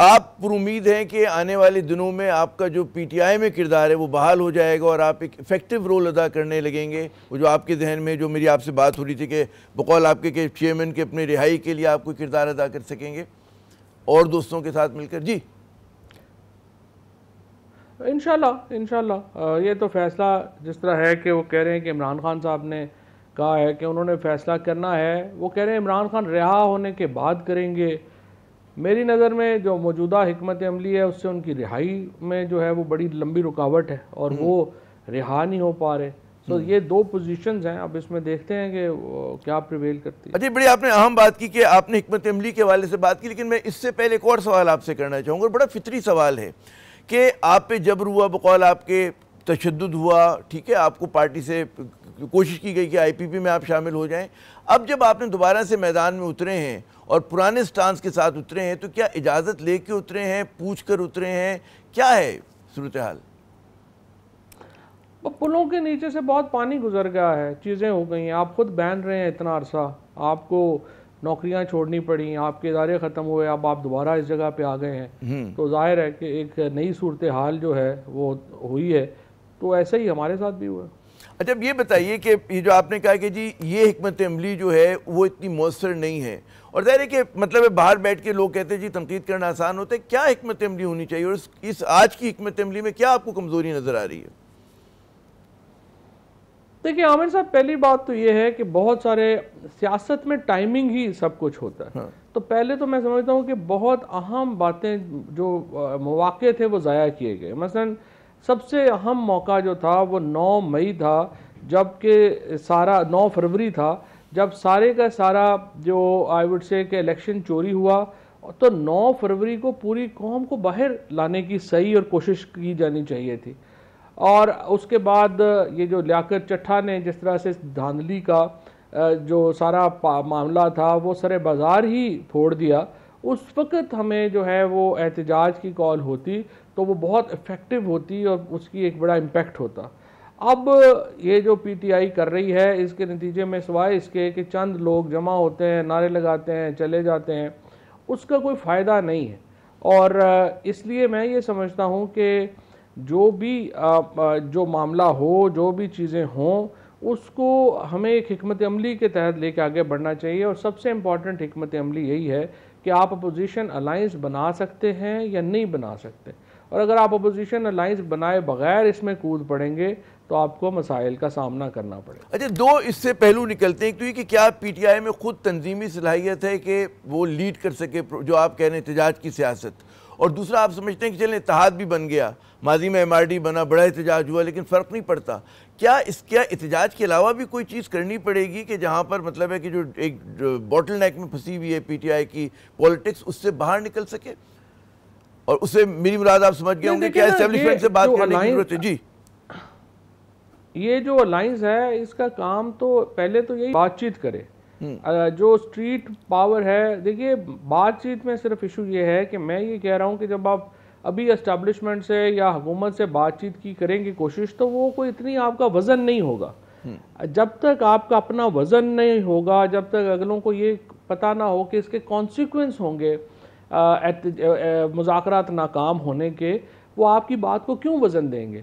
آپ پر امید ہیں کہ آنے والے دنوں میں آپ کا جو پی ٹی آئی میں کردار ہے وہ بحال ہو جائے گا اور آپ ایک افیکٹو رول ادا کرنے لگیں گے؟ وہ جو آپ کے ذہن میں جو میری آپ سے بات ہو رہی تھی کہ بقول آپ کے کہ چیئرمین کے اپنے رہائی کے لیے آپ کوئی کردار ادا کر سکیں گے اور دوستوں کے ساتھ مل کر؟ جی انشاءاللہ یہ تو فیصلہ جس طرح ہے کہ وہ کہہ رہے ہیں کہ عمران خان صاحب نے کہا ہے کہ انہوں نے فیصلہ کرنا ہے، وہ کہہ رہے ہیں عمران خان رہا ہونے کے بعد کریں گے۔ میری نظر میں جو موجودہ حکمت عملی ہے اس سے ان کی رہائی میں جو ہے وہ بڑی لمبی رکاوٹ ہے اور وہ رہا نہیں ہو پا رہے۔ سو یہ دو پوزیشنز ہیں، اب اس میں دیکھتے ہیں کہ کیا پریویل کرتی ہے۔ اچھا بڑی آپ نے اہم بات کی کہ آپ نے حکمت عملی کے حوالے سے بات کی، لیکن میں اس سے پہلے ایک اور سوال آپ سے کرنا چاہوں گا، بڑا فطری سوال ہے کہ آپ پہ جبر ہوا، بقول آپ کے تشدد ہوا، ٹھیک ہے، آپ کو پارٹی سے کوشش کی گئی کہ آئی پی پی میں آپ شامل ہو جائیں۔ اب جب آپ نے دوبارہ سے میدان میں اترے ہیں اور پرانے سٹانس کے ساتھ اترے ہیں تو کیا اجازت لے کے اترے ہیں، پوچھ کر اترے ہیں، کیا ہے صورتحال؟ پلوں کے نیچے سے بہت پانی گزر گیا ہے، چیزیں ہو گئی ہیں، آپ خود بین رہے ہیں اتنا عرصہ، آپ کو نوکریاں چھوڑنی پڑی، آپ کے ادارے ختم ہوئے، اب آپ دوبارہ اس جگہ پہ آ گئے ہیں، تو ظاہر ہے کہ ایک نئی صورتحال جو ہے وہ ہوئی ہے، تو ایسا ہی ہمارے ساتھ بھی ہوا ہے۔ اچھا اب یہ بتائیے کہ یہ جو آپ نے کہا کہ جی یہ حکمت عملی جو ہے وہ اتنی مؤثر نہیں ہے، اور ظاہر ہے کہ مطلب باہر بیٹھ کے لوگ کہتے ہیں جی تنقید کرنا آسان ہوتا ہے، کیا حکمت عملی ہونی چاہیے اور اس آج کی حکمت عملی میں کیا آپ کو کمزوری نظر آ رہی ہے؟ دیکھیں عامر صاحب، پہلی بات تو یہ ہے کہ بہت سارے سیاست میں ٹائمنگ ہی سب کچھ ہوتا ہے، تو پہلے تو میں سمجھتا ہوں کہ بہت اہم باتیں جو مواقع تھے وہ ضائع کیے گئے۔ مثلا سب سے اہم موقع جو تھا وہ 9 مئی تھا، جبکہ 9 فروری تھا، جب سارے کا سارا جو آئی وڈ سے کہ الیکشن چوری ہوا، تو 9 فروری کو پوری قوم کو باہر لانے کی صحیح اور کوشش کی جانی چاہیے تھی۔ اور اس کے بعد یہ جو لیاقت چٹھا نے جس طرح سے دھاندلی کا جو سارا معاملہ تھا وہ سر بازار ہی پھوڑ دیا، اس وقت ہمیں جو ہے وہ احتجاج کی کال ہوتی تو وہ بہت افیکٹو ہوتی اور اس کی ایک بڑا امپیکٹ ہوتا۔ اب یہ جو پی ٹی آئی کر رہی ہے اس کے نتیجے میں سوائے اس کے کہ چند لوگ جمع ہوتے ہیں، نعرے لگاتے ہیں، چلے جاتے ہیں، اس کا کوئی فائدہ نہیں ہے۔ اور اس لیے میں یہ سمجھتا ہوں کہ جو بھی جو معاملہ ہو، جو بھی چیزیں ہوں، اس کو ہمیں ایک حکمت عملی کے تحت لے کے آگے بڑھنا چاہیے، اور سب سے امپورٹنٹ حکمت عملی یہی ہے کہ آپ اپوزیشن الائنس بنا سکتے ہیں یا نہیں بنا سکتے، اور اگر آپ اپوزیشن الائنس بنائے بغیر اس میں کود پڑیں گے تو آپ کو مسائل کا سامنا کرنا پڑے گا۔ اچھا دو اس سے پہلو نکلتے ہیں، کیونکہ کیا پی ٹی آئی میں خود تنظیمی صلاحیت ہے کہ وہ لیڈ کر سکے جو آپ کہہ رہے ہیں احتجاج کی سیاست، اور دوسرا آپ سمجھتے ہیں کہ چلیں اتحاد بھی بن گیا، ماضی میں ایم آر ڈی بنا، بڑا احتجاج ہوا لیکن فرق نہیں پڑتا، کیا احتجاج کے علاوہ بھی کوئی چیز کرنی پڑے گی کہ جہاں پر مطلب ہے کہ جو ایک باٹل نیک میں پھنسی ہوئی ہے پی ٹی آئی کی پولیٹکس، اس سے باہر نکل سکے؟ اور اس سے میری مراد آپ سمجھ گئے ہوں گے کیا اسٹیبلشمنٹ سے بات کرنے کی ضرورت ہے؟ جی یہ جو الائنس ہے اس کا کام تو پہلے تو یہی بات چیت کرے، جو اسٹریٹ پاور ہے۔ دیکھیے بات چیت میں صرف ایشو یہ ہے کہ میں یہ کہہ رہا ہوں کہ جب آپ ابھی اسٹیبلشمنٹ سے یا حکومت سے بات چیت کی کریں گی کوشش، تو وہ کوئی اتنی آپ کا وزن نہیں ہوگا۔ جب تک آپ کا اپنا وزن نہیں ہوگا، جب تک اگلوں کو یہ پتہ نہ ہو کہ اس کے کانسیکوینس ہوں گے مذاکرات ناکام ہونے کے، وہ آپ کی بات کو کیوں وزن دیں گے؟